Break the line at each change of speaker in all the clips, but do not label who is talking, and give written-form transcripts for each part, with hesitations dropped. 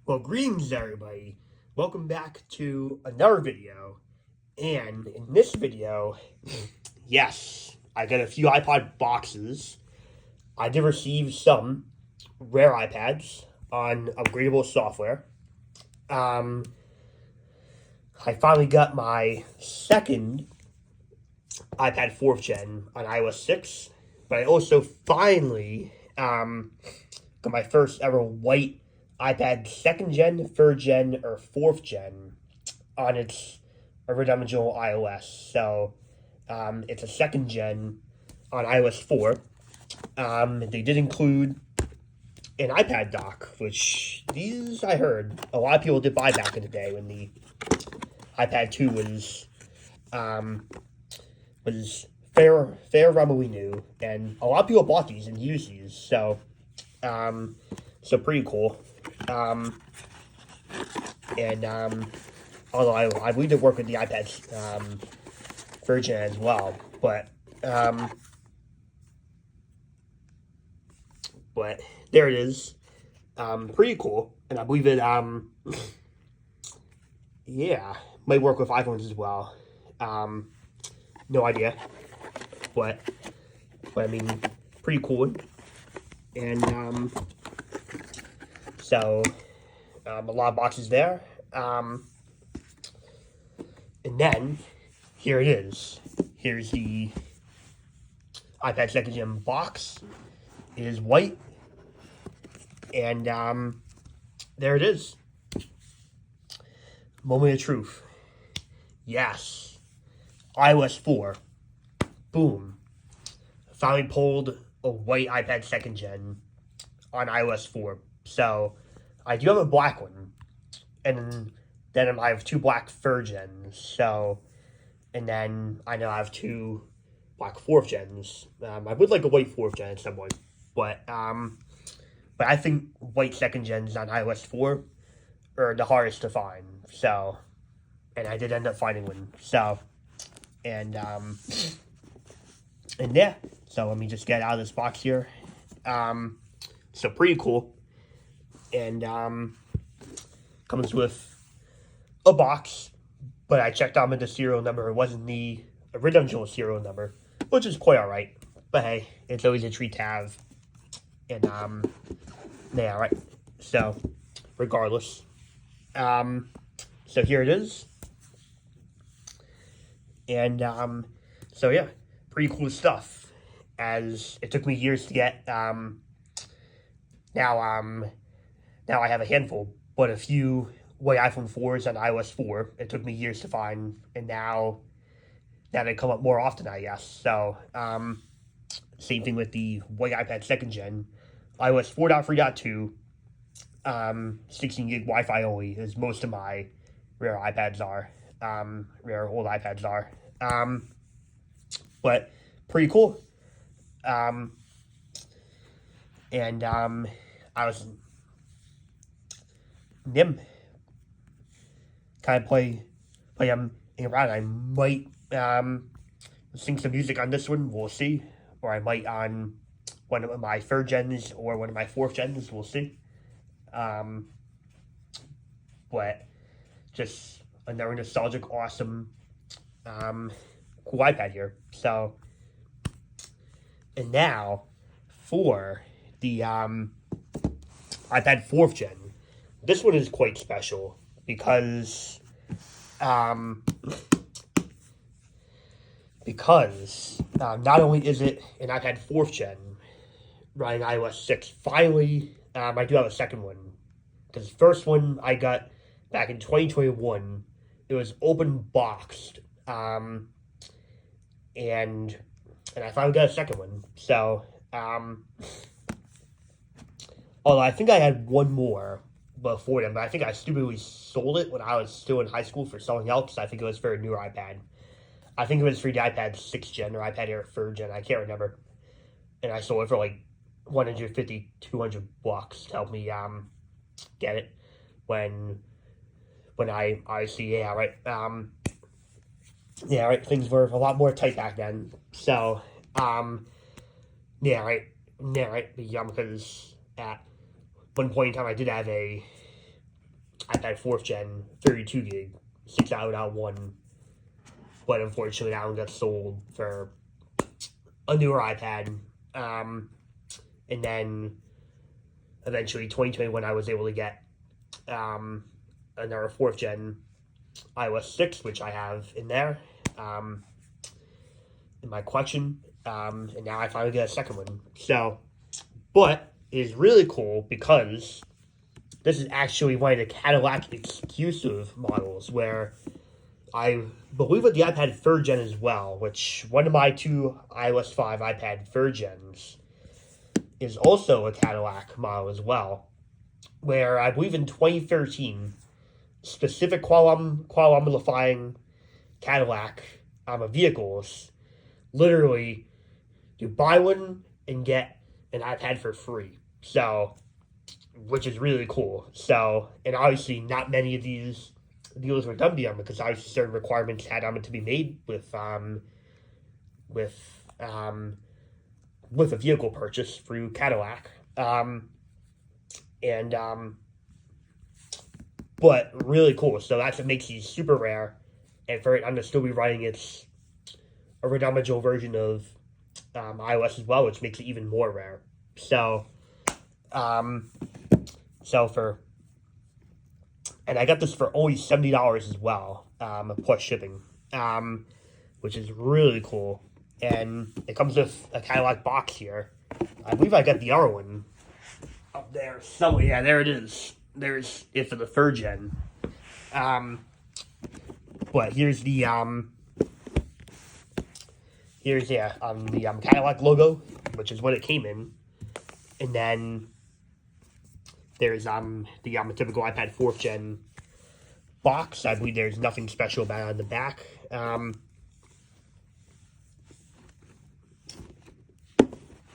Well, greetings everybody. Welcome back to another video. And in this video, yes, I got a few iPod boxes. I did receive some rare iPads on upgradable software. I finally got my second iPad 4th gen on iOS 6, but I also finally got my first ever white iPad 2nd gen, 3rd gen, or 4th gen on its original iOS. So it's a 2nd gen on iOS 4. They did include an iPad dock, which these I heard a lot of people did buy back in the day when the iPad 2 was fair rumble new, and a lot of people bought these and used these. So pretty cool. Although I believe they work with the iPad's version as well, but there it is. Pretty cool, and I believe it yeah, might work with iPhones as well. No idea, but I mean, pretty cool. And so a lot of boxes there. And then here it is. Here's the iPad 2nd gen box. It is white, and there it is. Moment of truth. Yes, iOS 4. Boom. Finally pulled a white iPad 2nd gen on iOS 4. So I do have a black one, and then I have two black 3rd gens. So, and then I know I have two black 4th gens. I would like a white 4th gen at some point, but I think white 2nd gens on iOS 4 are the hardest to find. So, and I did end up finding one. So, and yeah. So let me just get out of this box here. So pretty cool. And comes with a box, but I checked on the serial number. It wasn't the original serial number, which is quite alright. But hey, it's always a treat to have. And yeah, right. So regardless, so here it is. And so yeah, pretty cool stuff. As it took me years to get. Now I have a handful, but a few white iPhone 4s on iOS 4. It took me years to find, and now they come up more often, I guess. So, same thing with the white iPad 2nd gen. iOS 4.3.2, 16 gig Wi-Fi only, as most of my rare iPads are, rare old iPads are. But pretty cool. I was Nim kind of play around. I might sing some music on this one. We'll see, or I might on one of my 3rd gens or one of my 4th gens. We'll see. But just another nostalgic, awesome, cool iPad here. So, and now for the iPad 4th gen. This one is quite special because not only is it an iPad 4th gen running iOS 6, finally I do have a second one. Because the first one I got back in 2021, it was open boxed, and I finally got a second one. So although I think I had one more before them, but I think I stupidly sold it when I was still in high school for something else. I think it was for a newer iPad. I think it was for the iPad 6th gen or iPad Air 3rd gen. I can't remember. And I sold it for like $150, $200 to help me get it when I see, yeah, right. Yeah, right. Things were a lot more tight back then. So, yeah, right. Yeah, right. Because at one point in time, I did have a iPad 4th gen, 32 gig, 6.0.1, but unfortunately that one got sold for a newer iPad. And then eventually 2021 I was able to get another 4th gen iOS 6, which I have in there in my collection. And now I finally get a second one. So, but it is really cool because this is actually one of the Cadillac exclusive models where I believe with the iPad 3rd gen as well, which one of my two iOS 5 iPad 3rd gens is also a Cadillac model as well, where I believe in 2013, specific qualifying Cadillac vehicles, literally, you buy one and get an iPad for free. So, which is really cool. So, and obviously not many of these deals were done beyond because obviously certain requirements had to be made with a vehicle purchase through Cadillac. But really cool. So that's what makes these super rare. And for it, I'm going to still be running its original version of iOS as well, which makes it even more rare. So, and I got this for only $70 as well, plus shipping, which is really cool. And it comes with a Cadillac box here. I believe I got the other one up there somewhere. Yeah, there it is. There's it for the 3rd gen. But here's the Cadillac logo, which is what it came in, and then there's the typical iPad 4th gen box. I believe there's nothing special about it on the back.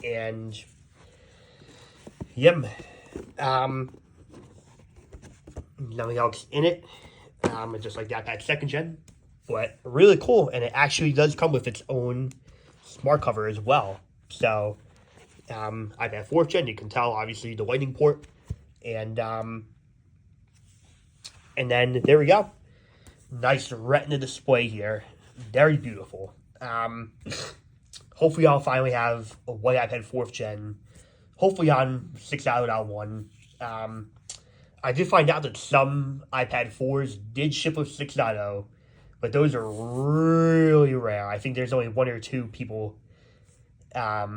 And nothing else in it. It's just like the iPad 2nd gen, but really cool. And it actually does come with its own smart cover as well. So, iPad 4th gen, you can tell obviously the lightning port, and then there we go. Nice Retina display here, very beautiful. Hopefully I'll finally have a white iPad 4th gen, hopefully on 6.0.1. I did find out that some iPad 4s did ship with 6.0, but those are really rare. I think there's only one or two people that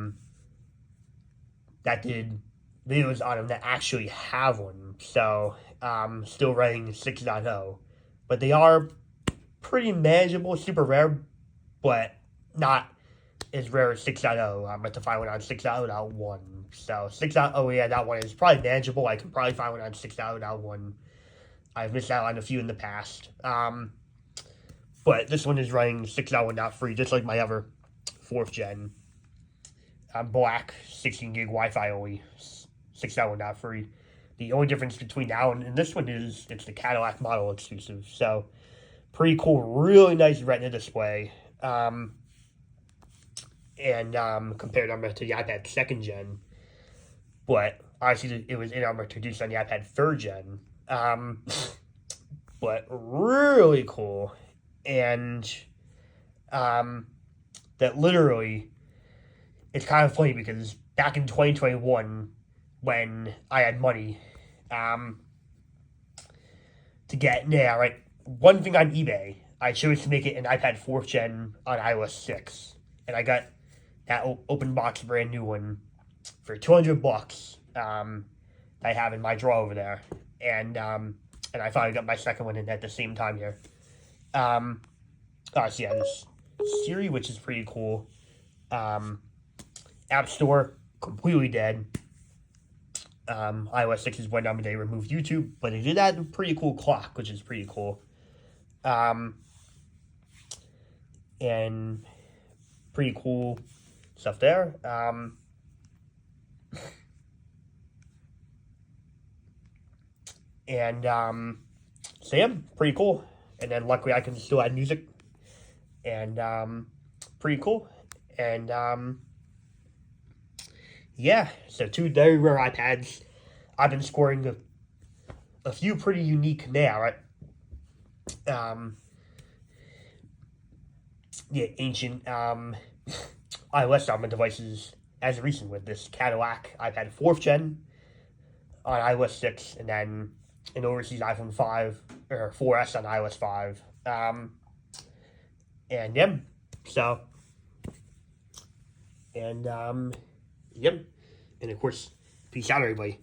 did videos on them that actually have one. So, still running 6.0. But they are pretty manageable, super rare, but not as rare as 6.0. I'm going to find one on 6.0.1. So 6.0, yeah, that one is probably manageable. I can probably find one on 6.0.1. I've missed out on a few in the past. But this one is running 6.0.3, just like my other 4th gen. Black, 16 gig Wi-Fi only, 6.0.3. The only difference between now and this one is it's the Cadillac model exclusive. So pretty cool, really nice Retina display. And compared to the iPad 2nd gen. But obviously it was introduced on the iPad 3rd gen. But really cool. And that literally, it's kind of funny because back in 2021, when I had money to get, one thing on eBay, I chose to make it an iPad 4th gen on iOS 6. And I got that open box brand new one for $200 I have in my drawer over there. And I finally got my second one in at the same time here. So yeah, this Siri, which is pretty cool. App Store, completely dead. iOS 6 is when they removed YouTube, but they did add a pretty cool clock, which is pretty cool. And pretty cool stuff there. So yeah, pretty cool. And then luckily I can still add music. And pretty cool. And yeah, so two very rare iPads. I've been scoring a few pretty unique now, right? Ancient iOS dominant devices as recent with this Cadillac iPad 4th gen on iOS 6, and then an overseas iPhone 5 or 4S on iOS 5. And yeah, so, and yep, and of course, peace out, everybody.